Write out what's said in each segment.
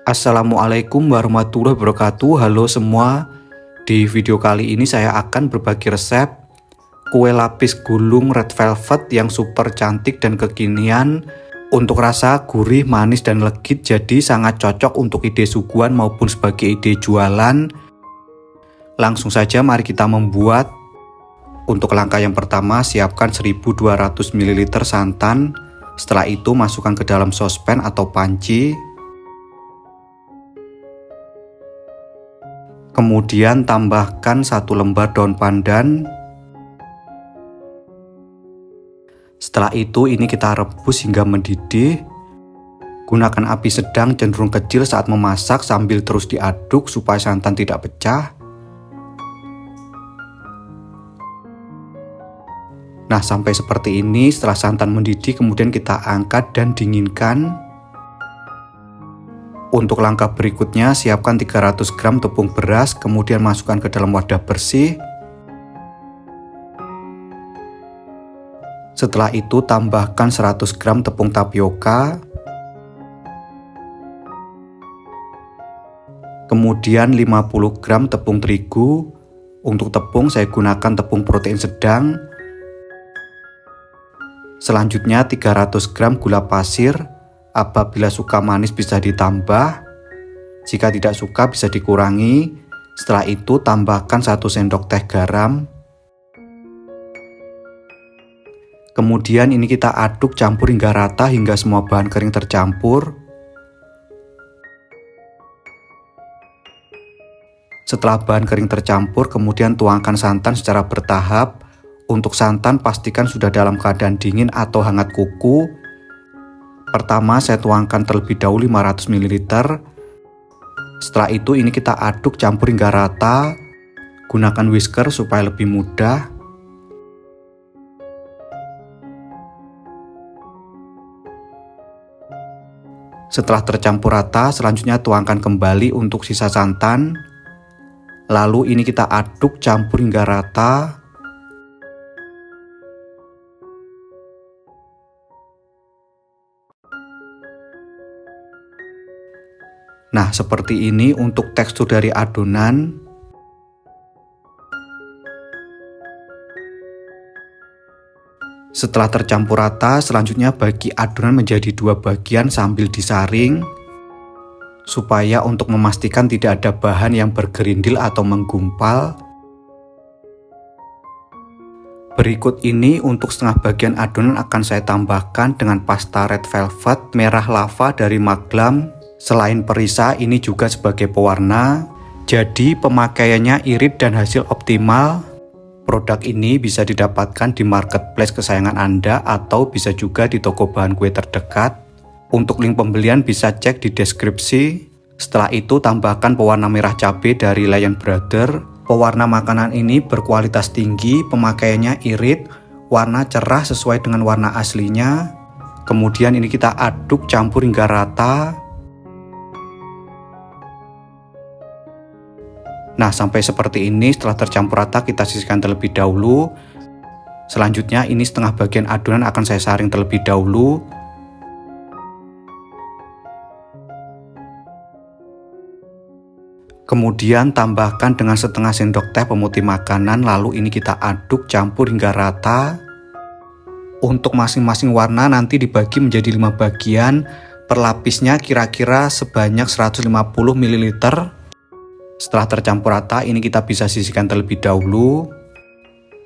Assalamualaikum warahmatullahi wabarakatuh. Halo semua. Di video kali ini saya akan berbagi resep kue lapis gulung red velvet yang super cantik dan kekinian. Untuk rasa gurih, manis, dan legit, jadi sangat cocok untuk ide suguhan maupun sebagai ide jualan. Langsung saja mari kita membuat. Untuk langkah yang pertama, siapkan 1200 ml santan. Setelah itu masukkan ke dalam sospen atau panci. Kemudian tambahkan 1 lembar daun pandan. Setelah itu ini kita rebus hingga mendidih. Gunakan api sedang cenderung kecil saat memasak sambil terus diaduk supaya santan tidak pecah. Nah, sampai seperti ini. Setelah santan mendidih kemudian kita angkat dan dinginkan. Untuk langkah berikutnya, siapkan 300 gram tepung beras, kemudian masukkan ke dalam wadah bersih. Setelah itu tambahkan 100 gram tepung tapioka. Kemudian 50 gram tepung terigu. Untuk tepung saya gunakan tepung protein sedang. Selanjutnya 300 gram gula pasir. Apabila suka manis bisa ditambah, jika tidak suka bisa dikurangi. Setelah itu tambahkan 1 sendok teh garam. Kemudian ini kita aduk campur hingga rata hingga semua bahan kering tercampur. Setelah bahan kering tercampur, kemudian tuangkan santan secara bertahap. Untuk santan pastikan sudah dalam keadaan dingin atau hangat kuku. Pertama saya tuangkan terlebih dahulu 500 ml. Setelah itu ini kita aduk campur hingga rata. Gunakan whisker supaya lebih mudah. Setelah tercampur rata, selanjutnya tuangkan kembali untuk sisa santan. Lalu ini kita aduk campur hingga rata. Nah, seperti ini untuk tekstur dari adonan. Setelah tercampur rata, selanjutnya bagi adonan menjadi 2 bagian sambil disaring. Supaya untuk memastikan tidak ada bahan yang bergerindil atau menggumpal. Berikut ini untuk setengah bagian adonan akan saya tambahkan dengan pasta red velvet merah lava dari Maglam. Selain perisa, ini juga sebagai pewarna, jadi pemakaiannya irit dan hasil optimal. Produk ini bisa didapatkan di marketplace kesayangan Anda atau bisa juga di toko bahan kue terdekat. Untuk link pembelian bisa cek di deskripsi. Setelah itu tambahkan pewarna merah cabai dari Lion Brother. Pewarna makanan ini berkualitas tinggi, pemakaiannya irit, warna cerah sesuai dengan warna aslinya. Kemudian ini kita aduk campur hingga rata. Nah, sampai seperti ini. Setelah tercampur rata kita sisihkan terlebih dahulu. Selanjutnya ini setengah bagian adonan akan saya saring terlebih dahulu. Kemudian tambahkan dengan setengah sendok teh pemutih makanan. Lalu ini kita aduk campur hingga rata. Untuk masing-masing warna nanti dibagi menjadi 5 bagian. Per lapisnya kira-kira sebanyak 150 ml. Setelah tercampur rata, ini kita bisa sisihkan terlebih dahulu.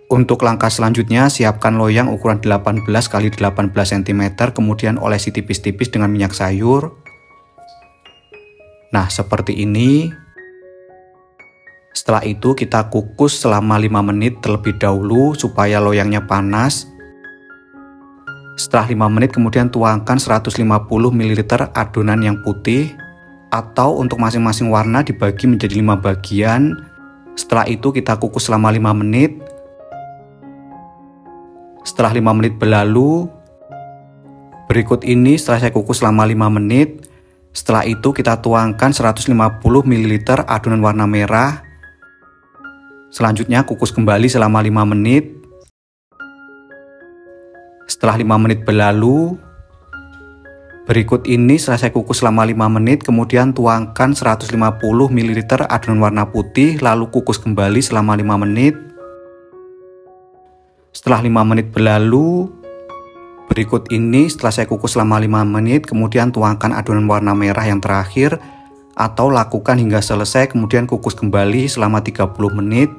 Untuk langkah selanjutnya, siapkan loyang ukuran 18 x 18 cm, kemudian olesi tipis-tipis dengan minyak sayur. Nah, seperti ini. Setelah itu kita kukus selama 5 menit terlebih dahulu supaya loyangnya panas. Setelah 5 menit kemudian tuangkan 150 ml adonan yang putih. Atau untuk masing-masing warna dibagi menjadi 5 bagian. Setelah itu kita kukus selama 5 menit. Setelah 5 menit berlalu, berikut ini setelah saya kukus selama 5 menit. Setelah itu kita tuangkan 150 ml adonan warna merah. Selanjutnya kukus kembali selama 5 menit. Setelah 5 menit berlalu, Berikut ini setelah saya kukus selama 5 menit, kemudian tuangkan 150 ml adonan warna putih, lalu kukus kembali selama 5 menit. Setelah 5 menit berlalu, berikut ini setelah saya kukus selama 5 menit, kemudian tuangkan adonan warna merah yang terakhir, atau lakukan hingga selesai, kemudian kukus kembali selama 30 menit.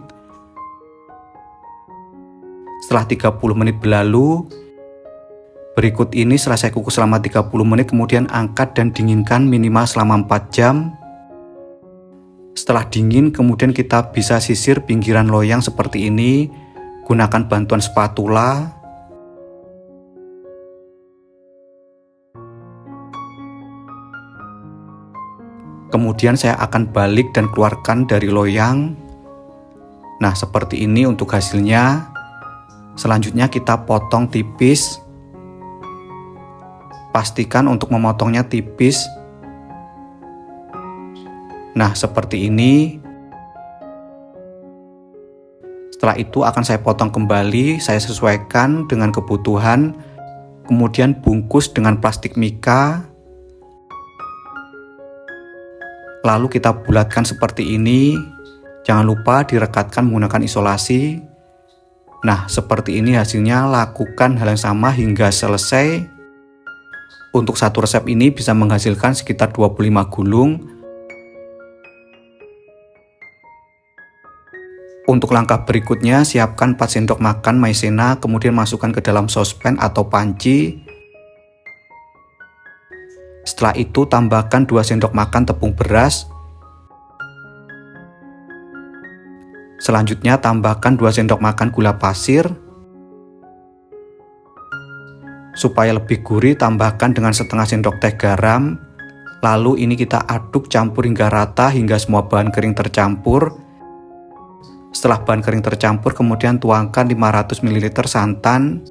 Setelah 30 menit berlalu, berikut ini setelah saya kukus selama 30 menit, kemudian angkat dan dinginkan minimal selama 4 jam. Setelah dingin, kemudian kita bisa sisir pinggiran loyang seperti ini, gunakan bantuan spatula. Kemudian saya akan balik dan keluarkan dari loyang. Nah, seperti ini untuk hasilnya. Selanjutnya kita potong tipis. Pastikan untuk memotongnya tipis. Nah, seperti ini. Setelah itu akan saya potong kembali, saya sesuaikan dengan kebutuhan. Kemudian bungkus dengan plastik mika. Lalu kita bulatkan seperti ini. Jangan lupa direkatkan menggunakan isolasi. Nah, seperti ini hasilnya. Lakukan hal yang sama hingga selesai. Untuk satu resep ini bisa menghasilkan sekitar 25 gulung. Untuk langkah berikutnya, siapkan 4 sendok makan maizena, kemudian masukkan ke dalam sospen atau panci. Setelah itu tambahkan 2 sendok makan tepung beras. Selanjutnya tambahkan 2 sendok makan gula pasir. Supaya lebih gurih, tambahkan dengan setengah sendok teh garam. Lalu ini kita aduk campur hingga rata hingga semua bahan kering tercampur. Setelah bahan kering tercampur, kemudian tuangkan 500 ml santan.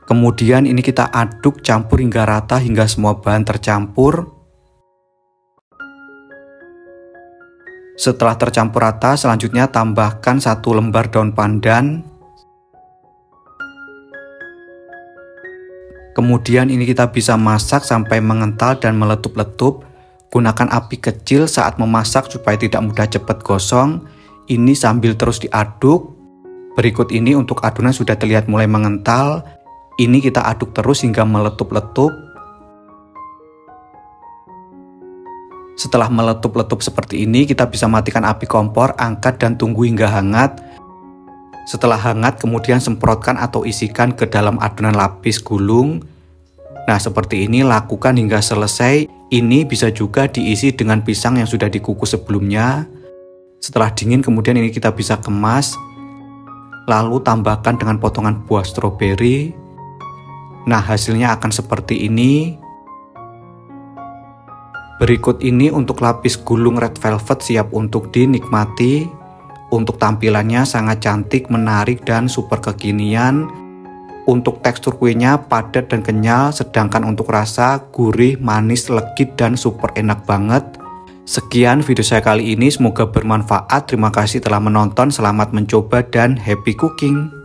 Kemudian ini kita aduk campur hingga rata hingga semua bahan tercampur. Setelah tercampur rata, selanjutnya tambahkan 1 lembar daun pandan. Kemudian ini kita bisa masak sampai mengental dan meletup-letup. Gunakan api kecil saat memasak supaya tidak mudah cepat gosong. Ini sambil terus diaduk. Berikut ini untuk adonan sudah terlihat mulai mengental. Ini kita aduk terus hingga meletup-letup. Setelah meletup-letup seperti ini, kita bisa matikan api kompor, angkat dan tunggu hingga hangat. Setelah hangat, kemudian semprotkan atau isikan ke dalam adonan lapis gulung. Nah, seperti ini lakukan hingga selesai. Ini bisa juga diisi dengan pisang yang sudah dikukus sebelumnya. Setelah dingin, kemudian ini kita bisa kemas. Lalu tambahkan dengan potongan buah stroberi. Nah, hasilnya akan seperti ini. Berikut ini untuk lapis gulung red velvet siap untuk dinikmati. Untuk tampilannya sangat cantik, menarik, dan super kekinian. Untuk tekstur kuenya padat dan kenyal, sedangkan untuk rasa gurih, manis, legit, dan super enak banget. Sekian video saya kali ini, semoga bermanfaat. Terima kasih telah menonton, selamat mencoba, dan happy cooking.